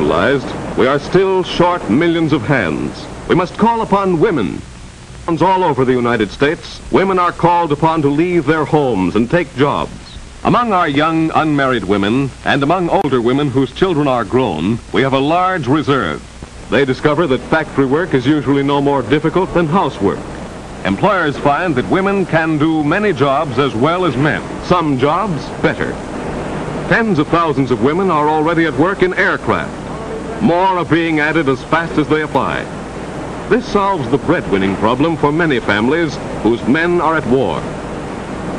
industrialized, we are still short millions of hands. We must call upon women. All over the United States, women are called upon to leave their homes and take jobs. Among our young unmarried women and among older women whose children are grown, we have a large reserve. They discover that factory work is usually no more difficult than housework. Employers find that women can do many jobs as well as men, some jobs better. Tens of thousands of women are already at work in aircraft. More are being added as fast as they apply. This solves the breadwinning problem for many families whose men are at war.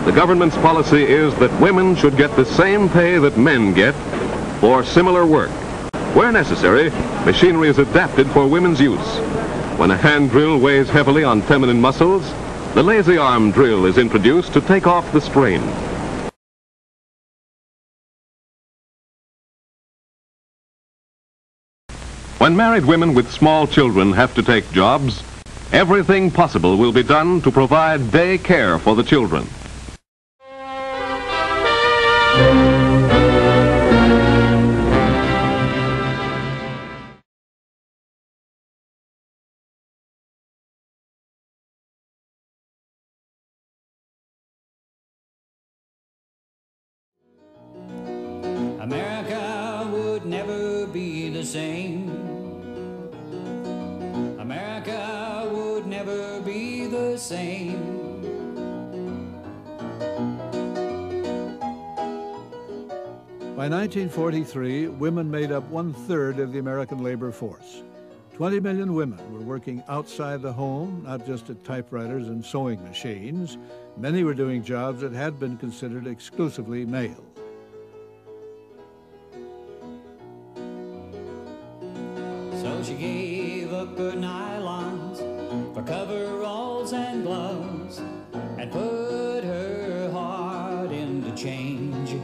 The government's policy is that women should get the same pay that men get for similar work. Where necessary, machinery is adapted for women's use. When a hand drill weighs heavily on feminine muscles, the lazy arm drill is introduced to take off the strain. When married women with small children have to take jobs, everything possible will be done to provide day care for the children. America would never be the same. America would never be the same. By 1943, women made up 1/3 of the American labor force. 20 million women were working outside the home, not just at typewriters and sewing machines. Many were doing jobs that had been considered exclusively male. So she gave up her nylons for coveralls and gloves and put her heart into change.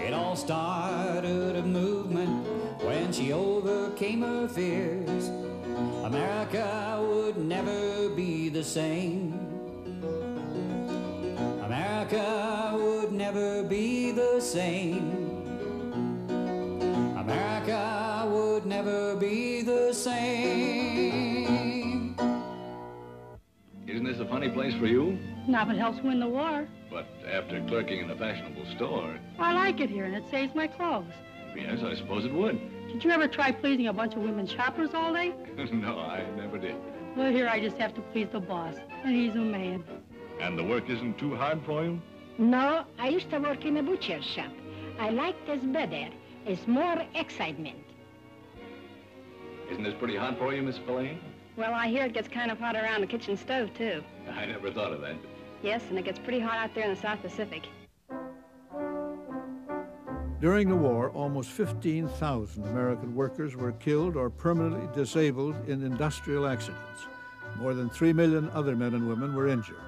It all started a movement when she overcame her fears. America would never be the same. America would never be the same. America would never be the same. Isn't this a funny place for you? Not if it helps win the war. But after clerking in a fashionable store... I like it here, and it saves my clothes. Yes, I suppose it would. Did you ever try pleasing a bunch of women shoppers all day? No, I never did. Well, here I just have to please the boss, and he's a man. And the work isn't too hard for you? No, I used to work in a butcher's shop. I like this better. It's more excitement. Isn't this pretty hot for you, Miss Spillane? Well, I hear it gets kind of hot around the kitchen stove, too. I never thought of that. Yes, and it gets pretty hot out there in the South Pacific. During the war, almost 15,000 American workers were killed or permanently disabled in industrial accidents. More than 3 million other men and women were injured.